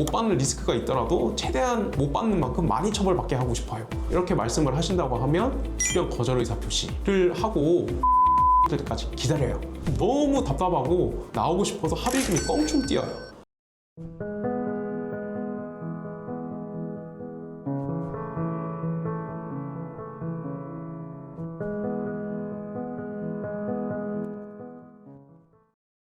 못 받는 리스크가 있더라도 최대한 못 받는 만큼 많이 처벌받게 하고 싶어요. 이렇게 말씀을 하신다고 하면 수령 거절 의사 표시를 하고 때까지 기다려요. 너무 답답하고 나오고 싶어서 합의금이 껑충 뛰어요.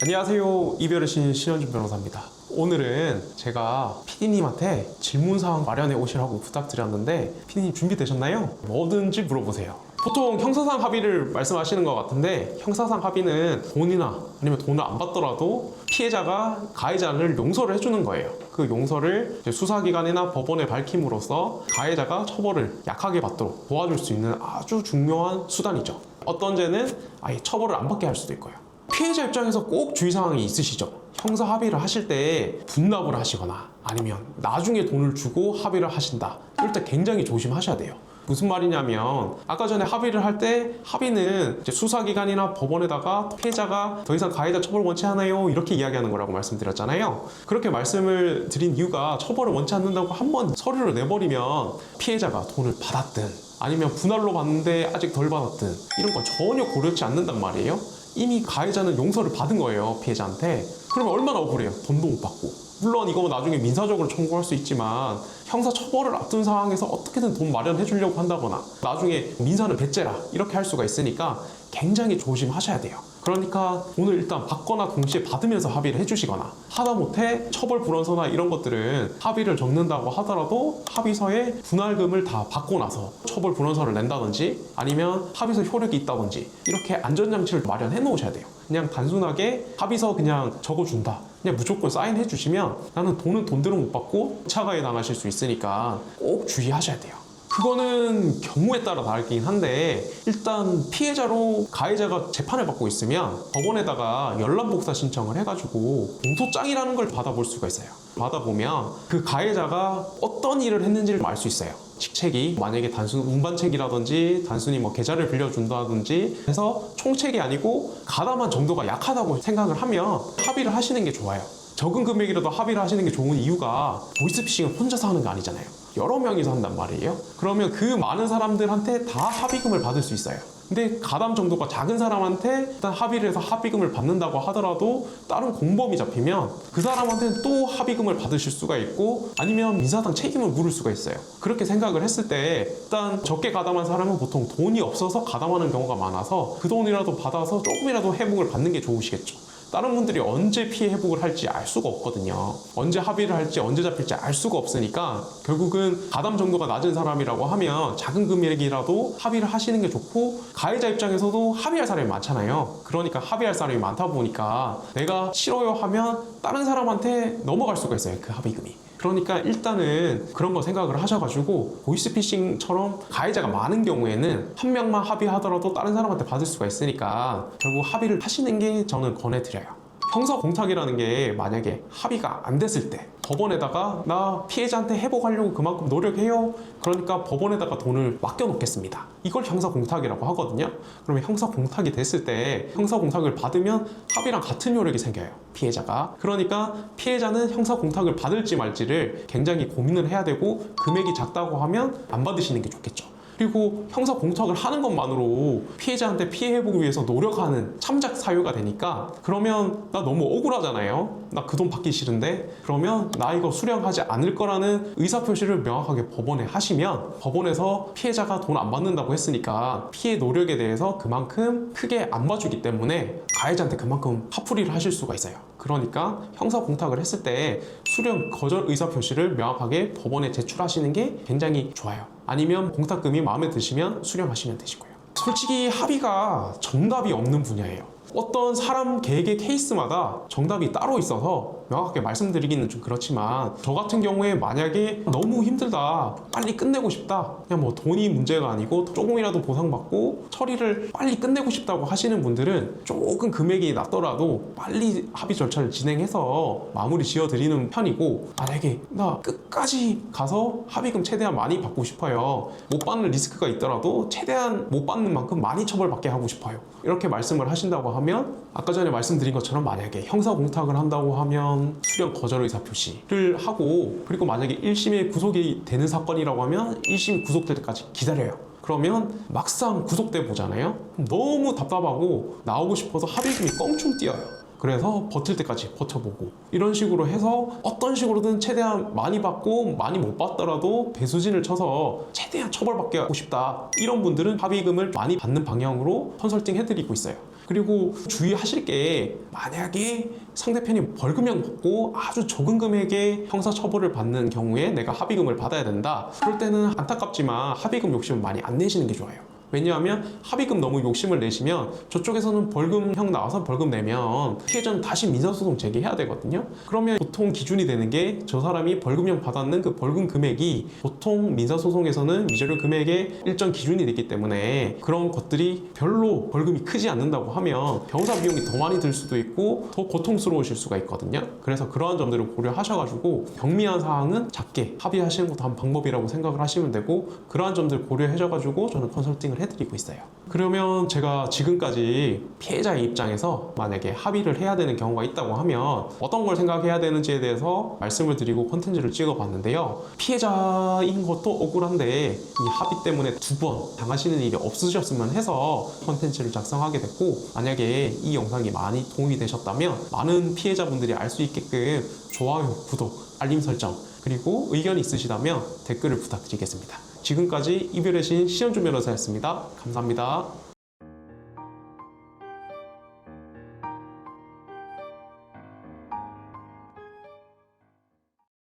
안녕하세요. 이별의 신 신현준 변호사입니다. 오늘은 제가 PD님한테 질문사항 마련해 오시라고 부탁드렸는데 PD님 준비되셨나요? 뭐든지 물어보세요. 보통 형사상 합의를 말씀하시는 것 같은데 형사상 합의는 돈이나 아니면 돈을 안 받더라도 피해자가 가해자를 용서를 해주는 거예요. 그 용서를 수사기관이나 법원에 밝힘으로써 가해자가 처벌을 약하게 받도록 도와줄 수 있는 아주 중요한 수단이죠. 어떤 죄는 아예 처벌을 안 받게 할 수도 있고요. 피해자 입장에서 꼭 주의사항이 있으시죠? 형사 합의를 하실 때 분납을 하시거나 아니면 나중에 돈을 주고 합의를 하신다. 이럴 때 굉장히 조심하셔야 돼요. 무슨 말이냐면 아까 전에 합의를 할 때 합의는 이제 수사기관이나 법원에다가 피해자가 더 이상 가해자 처벌 원치 않아요 이렇게 이야기하는 거라고 말씀드렸잖아요. 그렇게 말씀을 드린 이유가 처벌을 원치 않는다고 한번 서류를 내버리면 피해자가 돈을 받았든 아니면 분할로 받는데 아직 덜 받았든 이런 거 전혀 고려치 않는단 말이에요. 이미 가해자는 용서를 받은 거예요, 피해자한테. 그러면 얼마나 억울해요. 돈도 못 받고. 물론 이거 나중에 민사적으로 청구할 수 있지만 형사 처벌을 앞둔 상황에서 어떻게든 돈 마련해 주려고 한다거나 나중에 민사는 배째라 이렇게 할 수가 있으니까 굉장히 조심하셔야 돼요. 그러니까 돈을 일단 받거나 동시에 받으면서 합의를 해주시거나 하다못해 처벌 불원서나 이런 것들은 합의를 적는다고 하더라도 합의서에 분할금을 다 받고 나서 처벌 불원서를 낸다든지 아니면 합의서 효력이 있다든지 이렇게 안전장치를 마련해 놓으셔야 돼요. 그냥 단순하게 합의서 그냥 적어준다 그냥 무조건 사인해 주시면 나는 돈은 돈대로 못 받고 차가에 당하실 수 있으니까 꼭 주의하셔야 돼요. 그거는 경우에 따라 다르긴 한데 일단 피해자로 가해자가 재판을 받고 있으면 법원에다가 열람복사 신청을 해가지고 공소장이라는 걸 받아볼 수가 있어요. 받아보면 그 가해자가 어떤 일을 했는지를 알 수 있어요. 직책이 만약에 단순 운반책이라든지 단순히 뭐 계좌를 빌려준다든지 해서 총책이 아니고 가담한 정도가 약하다고 생각을 하면 합의를 하시는 게 좋아요. 적은 금액이라도 합의를 하시는 게 좋은 이유가 보이스피싱은 혼자서 하는 거 아니잖아요. 여러 명이서 한단 말이에요. 그러면 그 많은 사람들한테 다 합의금을 받을 수 있어요. 근데 가담 정도가 작은 사람한테 일단 합의를 해서 합의금을 받는다고 하더라도 다른 공범이 잡히면 그 사람한테는 또 합의금을 받으실 수가 있고 아니면 민사상 책임을 물을 수가 있어요. 그렇게 생각을 했을 때 일단 적게 가담한 사람은 보통 돈이 없어서 가담하는 경우가 많아서 그 돈이라도 받아서 조금이라도 회복을 받는 게 좋으시겠죠. 다른 분들이 언제 피해 회복을 할지 알 수가 없거든요. 언제 합의를 할지 언제 잡힐지 알 수가 없으니까 결국은 가담 정도가 낮은 사람이라고 하면 작은 금액이라도 합의를 하시는 게 좋고 가해자 입장에서도 합의할 사람이 많잖아요. 그러니까 합의할 사람이 많다 보니까 내가 싫어요 하면 다른 사람한테 넘어갈 수가 있어요. 그 합의금이. 그러니까 일단은 그런 거 생각을 하셔가지고 보이스피싱처럼 가해자가 많은 경우에는 한 명만 합의하더라도 다른 사람한테 받을 수가 있으니까 결국 합의를 하시는 게 저는 권해드려요. 형사 공탁이라는 게 만약에 합의가 안 됐을 때 법원에다가 나 피해자한테 회복하려고 그만큼 노력해요. 그러니까 법원에다가 돈을 맡겨놓겠습니다. 이걸 형사 공탁이라고 하거든요. 그러면 형사 공탁이 됐을 때 형사 공탁을 받으면 합의랑 같은 효력이 생겨요. 피해자가. 그러니까 피해자는 형사 공탁을 받을지 말지를 굉장히 고민을 해야 되고 금액이 작다고 하면 안 받으시는 게 좋겠죠. 그리고 형사 공탁을 하는 것만으로 피해자한테 피해 회복을 위해서 노력하는 참작 사유가 되니까 그러면 나 너무 억울하잖아요. 나 그 돈 받기 싫은데 그러면 나 이거 수령하지 않을 거라는 의사표시를 명확하게 법원에 하시면 법원에서 피해자가 돈 안 받는다고 했으니까 피해 노력에 대해서 그만큼 크게 안 봐주기 때문에 가해자한테 그만큼 화풀이를 하실 수가 있어요. 그러니까 형사 공탁을 했을 때 수령 거절 의사표시를 명확하게 법원에 제출하시는 게 굉장히 좋아요. 아니면 공탁금이 마음에 드시면 수령하시면 되시고요. 솔직히 합의가 정답이 없는 분야예요. 어떤 사람 개개의 케이스마다 정답이 따로 있어서 명확하게 말씀드리기는 좀 그렇지만 저 같은 경우에 만약에 너무 힘들다 빨리 끝내고 싶다 그냥 뭐 돈이 문제가 아니고 조금이라도 보상받고 처리를 빨리 끝내고 싶다고 하시는 분들은 조금 금액이 낮더라도 빨리 합의 절차를 진행해서 마무리 지어 드리는 편이고 만약에 나 끝까지 가서 합의금 최대한 많이 받고 싶어요 못 받는 리스크가 있더라도 최대한 못 받는 만큼 많이 처벌받게 하고 싶어요 이렇게 말씀을 하신다고 하면 아까 전에 말씀드린 것처럼 만약에 형사 공탁을 한다고 하면 아니면 수령 거절 의사 표시를 하고, 그리고 만약에 1심에 구속이 되는 사건이라고 하면 1심이 구속될 때까지 기다려요. 그러면 막상 구속돼 보잖아요. 너무 답답하고 나오고 싶어서 합의금이 껑충 뛰어요. 그래서 버틸 때까지 버텨보고, 이런 식으로 해서 어떤 식으로든 최대한 많이 받고, 많이 못 받더라도 배수진을 쳐서 최대한 처벌받게 하고 싶다, 이런 분들은 합의금을 많이 받는 방향으로 컨설팅 해드리고 있어요. 그리고 주의하실 게, 만약에 상대편이 벌금형 받고 아주 적은 금액의 형사처벌을 받는 경우에 내가 합의금을 받아야 된다, 그럴 때는 안타깝지만 합의금 욕심을 많이 안 내시는 게 좋아요. 왜냐하면 합의금 너무 욕심을 내시면 저쪽에서는 벌금형 나와서 벌금 내면 피해자는 다시 민사소송 제기해야 되거든요. 그러면 보통 기준이 되는 게, 저 사람이 벌금형 받았는 그 벌금 금액이 보통 민사소송에서는 위자료 금액의 일정 기준이 되기 때문에, 그런 것들이 별로 벌금이 크지 않는다고 하면 변호사 비용이 더 많이 들 수도 있고 더 고통스러우실 수가 있거든요. 그래서 그러한 점들을 고려하셔가지고 경미한 사항은 작게 합의하시는 것도 한 방법이라고 생각을 하시면 되고, 그러한 점들 고려하셔가지고 저는 컨설팅을 해드리고 있어요. 그러면 제가 지금까지 피해자의 입장에서 만약에 합의를 해야 되는 경우가 있다고 하면 어떤 걸 생각해야 되는지에 대해서 말씀을 드리고 콘텐츠를 찍어봤는데요. 피해자인 것도 억울한데 이 합의 때문에 2번 당하시는 일이 없으셨으면 해서 콘텐츠를 작성하게 됐고, 만약에 이 영상이 많이 도움이 되셨다면 많은 피해자분들이 알 수 있게끔 좋아요, 구독, 알림 설정, 그리고 의견이 있으시다면 댓글을 부탁드리겠습니다. 지금까지 이별의 신 신현준 변호사였습니다. 감사합니다.